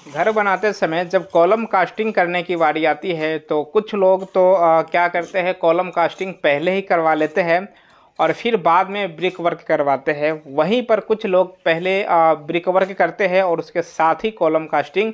घर बनाते समय जब कॉलम कास्टिंग करने की बारी आती है तो कुछ लोग तो क्या करते हैं, कॉलम कास्टिंग पहले ही करवा लेते हैं और फिर बाद में ब्रिक वर्क करवाते हैं। वहीं पर कुछ लोग पहले ब्रिक वर्क करते हैं और उसके साथ ही कॉलम कास्टिंग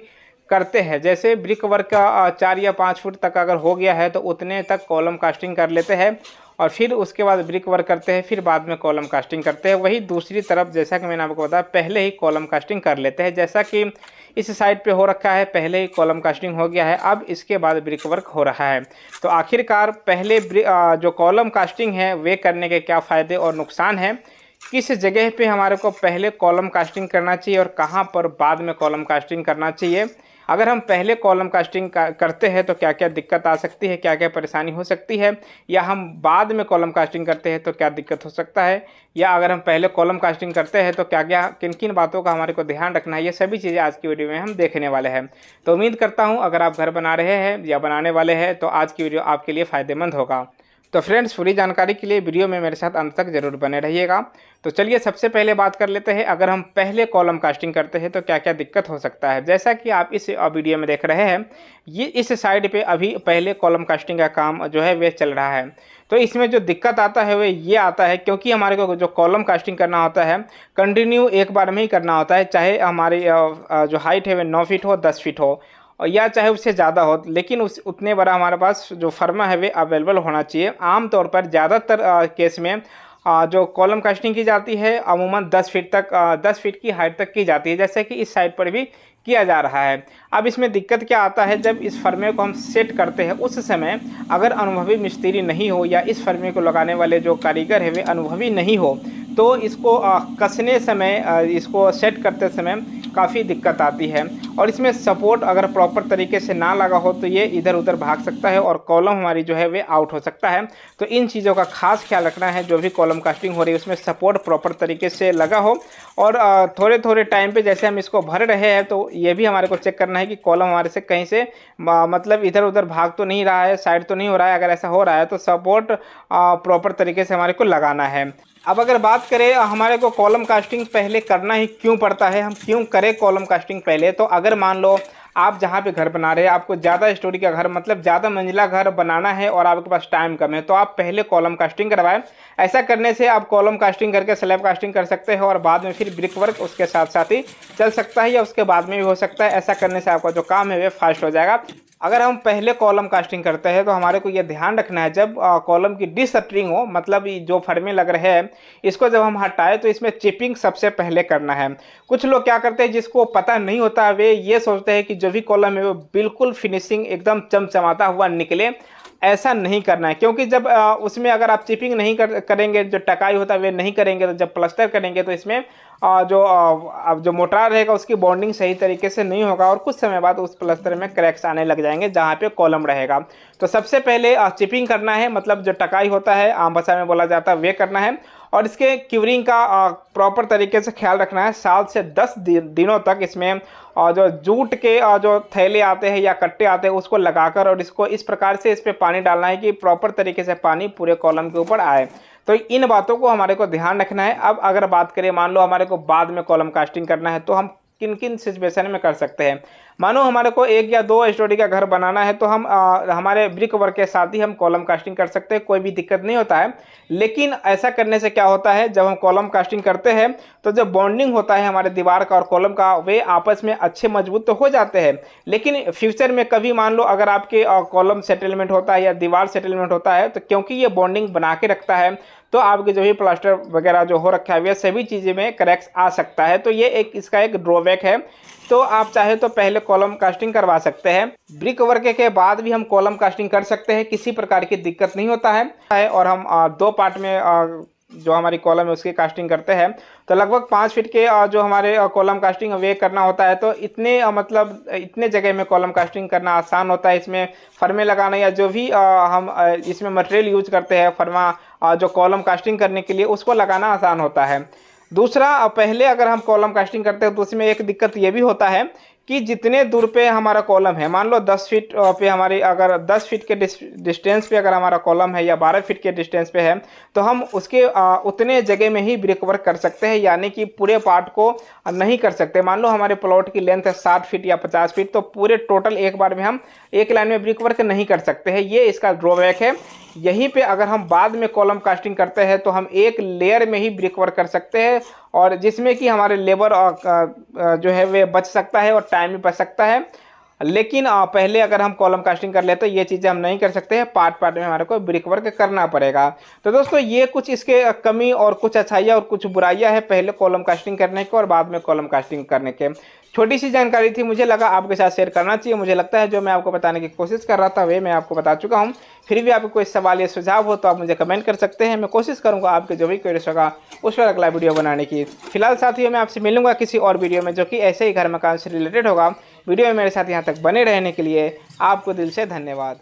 करते हैं। जैसे ब्रिक वर्क का 4 या 5 फुट तक अगर हो गया है तो उतने तक कॉलम कास्टिंग कर लेते हैं और फिर उसके बाद ब्रिक वर्क करते हैं, फिर बाद में कॉलम कास्टिंग करते हैं। वही दूसरी तरफ जैसा कि मैंने आपको बताया, पहले ही कॉलम कास्टिंग कर लेते हैं। जैसा कि इस साइड पे हो रखा है, पहले ही कॉलम कास्टिंग हो गया है, अब इसके बाद ब्रिक वर्क हो रहा है। तो आखिरकार पहले जो कॉलम कास्टिंग है वे करने के क्या फ़ायदे और नुकसान हैं, किस जगह पे हमारे को पहले कॉलम कास्टिंग करना चाहिए और कहाँ पर बाद में कॉलम कास्टिंग करना चाहिए, अगर हम पहले कॉलम कास्टिंग करते हैं तो क्या क्या दिक्कत आ सकती है, क्या क्या परेशानी हो सकती है, या हम बाद में कॉलम कास्टिंग करते हैं तो क्या दिक्कत हो सकता है, या अगर हम पहले कॉलम कास्टिंग करते हैं तो क्या क्या किन किन बातों का हमारे को ध्यान रखना है, ये सभी चीज़ें आज की वीडियो में हम देखने वाले हैं। तो उम्मीद करता हूँ अगर आप घर बना रहे हैं या बनाने वाले हैं तो आज की वीडियो आपके लिए फ़ायदेमंद होगा। तो फ्रेंड्स, पूरी जानकारी के लिए वीडियो में मेरे साथ अंत तक जरूर बने रहिएगा। तो चलिए सबसे पहले बात कर लेते हैं, अगर हम पहले कॉलम कास्टिंग करते हैं तो क्या क्या दिक्कत हो सकता है। जैसा कि आप इस वीडियो में देख रहे हैं, ये इस साइड पे अभी पहले कॉलम कास्टिंग का काम जो है वे चल रहा है। तो इसमें जो दिक्कत आता है वो ये आता है, क्योंकि हमारे को जो कॉलम कास्टिंग करना होता है कंटिन्यू एक बार में ही करना होता है, चाहे हमारी जो हाइट है वह 9 फीट हो, 10 फीट हो और या चाहे उससे ज़्यादा हो, लेकिन उस उतने बड़ा हमारे पास जो फर्मा है वे अवेलेबल होना चाहिए। आमतौर पर ज़्यादातर केस में जो कॉलम कास्टिंग की जाती है अमूमन 10 फीट तक, 10 फीट की हाइट तक की जाती है, जैसे कि इस साइड पर भी किया जा रहा है। अब इसमें दिक्कत क्या आता है, जब इस फर्मे को हम सेट करते हैं उस समय अगर अनुभवी मिस्त्री नहीं हो या इस फर्मे को लगाने वाले जो कारीगर है वे अनुभवी नहीं हो तो इसको कसने समय, इसको सेट करते समय काफ़ी दिक्कत आती है। और इसमें सपोर्ट अगर प्रॉपर तरीके से ना लगा हो तो ये इधर उधर भाग सकता है और कॉलम हमारी जो है वे आउट हो सकता है। तो इन चीज़ों का खास ख्याल रखना है, जो भी कॉलम कास्टिंग हो रही है उसमें सपोर्ट प्रॉपर तरीके से लगा हो। और थोड़े थोड़े टाइम पे जैसे हम इसको भर रहे हैं तो ये भी हमारे को चेक करना है कि कॉलम हमारे से कहीं से मतलब इधर उधर भाग तो नहीं रहा है, साइड तो नहीं हो रहा है। अगर ऐसा हो रहा है तो सपोर्ट प्रॉपर तरीके से हमारे को लगाना है। अब अगर बात करें हमारे को कॉलम कास्टिंग पहले करना ही क्यों पड़ता है, हम क्यों करें कॉलम कास्टिंग पहले, तो अगर मान लो आप जहाँ पे घर बना रहे हैं, आपको ज़्यादा स्टोरी का घर मतलब ज़्यादा मंजिला घर बनाना है और आपके पास टाइम कम है, तो आप पहले कॉलम कास्टिंग करवाएं। ऐसा करने से आप कॉलम कास्टिंग करके स्लैब कास्टिंग कर सकते हैं और बाद में फिर ब्रिक वर्क उसके साथ साथ ही चल सकता है या उसके बाद में भी हो सकता है। ऐसा करने से आपका जो काम है वो फास्ट हो जाएगा। अगर हम पहले कॉलम कास्टिंग करते हैं तो हमारे को ये ध्यान रखना है, जब कॉलम की डिसटरिंग हो, मतलब जो फर्मे लग रहे हैं इसको जब हम हटाएं तो इसमें चिपिंग सबसे पहले करना है। कुछ लोग क्या करते हैं, जिसको पता नहीं होता वे ये सोचते हैं कि जो भी कॉलम है वो बिल्कुल फिनिशिंग एकदम चमचमाता हुआ निकले। ऐसा नहीं करना है, क्योंकि जब उसमें अगर आप चिपिंग नहीं करेंगे, जो टकाई होता है वे नहीं करेंगे, तो जब प्लास्टर करेंगे तो इसमें जो मोटार रहेगा उसकी बॉन्डिंग सही तरीके से नहीं होगा और कुछ समय बाद उस प्लास्टर में क्रैक्स आने लग जाएंगे जहाँ पे कॉलम रहेगा। तो सबसे पहले चिपिंग करना है, मतलब जो टकाई होता है आम भाषा में बोला जाता है वे करना है। और इसके क्यूरिंग का प्रॉपर तरीके से ख्याल रखना है। 7 से 10 दिनों तक इसमें जो जूट के जो थैले आते हैं या कट्टे आते हैं उसको लगाकर और इसको इस प्रकार से इस पर पानी डालना है कि प्रॉपर तरीके से पानी पूरे कॉलम के ऊपर आए। तो इन बातों को हमारे को ध्यान रखना है। अब अगर बात करें, मान लो हमारे को बाद में कॉलम कास्टिंग करना है तो हम किन किन सिचुएशन में कर सकते हैं। मानो हमारे को 1 या 2 स्टोरी का घर बनाना है तो हम हमारे ब्रिक वर्क के साथ ही हम कॉलम कास्टिंग कर सकते हैं, कोई भी दिक्कत नहीं होता है। लेकिन ऐसा करने से क्या होता है, जब हम कॉलम कास्टिंग करते हैं तो जब बॉन्डिंग होता है हमारे दीवार का और कॉलम का, वे आपस में अच्छे मजबूत तो हो जाते हैं। लेकिन फ्यूचर में कभी मान लो अगर आपके कॉलम सेटलमेंट होता है या दीवार सेटलमेंट होता है तो क्योंकि ये बॉन्डिंग बना के रखता है तो आपके जो भी प्लास्टर वगैरह जो हो रखा है वे सभी चीज़ें में क्रैक्स आ सकता है। तो ये इसका एक ड्रॉबैक है। तो आप चाहे तो पहले कॉलम कास्टिंग करवा सकते हैं, ब्रिक वर्क के बाद भी हम कॉलम कास्टिंग कर सकते हैं, किसी प्रकार की दिक्कत नहीं होता है। और हम 2 पार्ट में जो हमारी कॉलम है उसकी कास्टिंग करते हैं। तो लगभग 5 फीट के जो हमारे कॉलम कास्टिंग वे करना होता है, तो इतने मतलब इतने जगह में कॉलम कास्टिंग करना आसान होता है। इसमें फर्मे लगाना या जो भी हम इसमें मटेरियल यूज करते हैं फर्मा जो कॉलम कास्टिंग करने के लिए, उसको लगाना आसान होता है। दूसरा, पहले अगर हम कॉलम कास्टिंग करते हैं तो उसमें एक दिक्कत ये भी होता है कि जितने दूर पे हमारा कॉलम है, मान लो 10 फीट पे हमारी, अगर 10 फीट के डिस्टेंस पे अगर हमारा कॉलम है या 12 फीट के डिस्टेंस पे है, तो हम उसके उतने जगह में ही ब्रिक वर्क कर सकते हैं, यानी कि पूरे पार्ट को नहीं कर सकते। मान लो हमारे प्लॉट की लेंथ है 60 फीट या 50 फीट, तो पूरे टोटल एक बार में हम एक लाइन में ब्रिक वर्क नहीं कर सकते हैं, ये इसका ड्रॉबैक है। यहीं पे अगर हम बाद में कॉलम कास्टिंग करते हैं तो हम एक लेयर में ही ब्रिक वर्क कर सकते हैं, और जिसमें कि हमारे लेबर जो है वे बच सकता है और टाइम भी बच सकता है। लेकिन पहले अगर हम कॉलम कास्टिंग कर लेते तो ये चीज़ें हम नहीं कर सकते हैं, पार्ट पार्ट में हमारे को ब्रिक वर्क करना पड़ेगा। तो दोस्तों ये कुछ इसके कमी और कुछ अच्छाइयाँ और कुछ बुराइयाँ हैं पहले कॉलम कास्टिंग करने के और बाद में कॉलम कास्टिंग करने के। छोटी सी जानकारी थी, मुझे लगा आपके साथ शेयर करना चाहिए। मुझे लगता है जो मैं आपको बताने की कोशिश कर रहा था वे मैं आपको बता चुका हूँ। फिर भी आपको कोई सवाल या सुझाव हो तो आप मुझे कमेंट कर सकते हैं, मैं कोशिश करूँगा आपके जो भी क्वेरीज होगा उस पर अगला वीडियो बनाने की। फिलहाल साथियों मैं आपसे मिलूंगा किसी और वीडियो में जो कि ऐसे ही घर मकान से रिलेटेड होगा। वीडियो में मेरे साथ यहाँ तक बने रहने के लिए आपको दिल से धन्यवाद।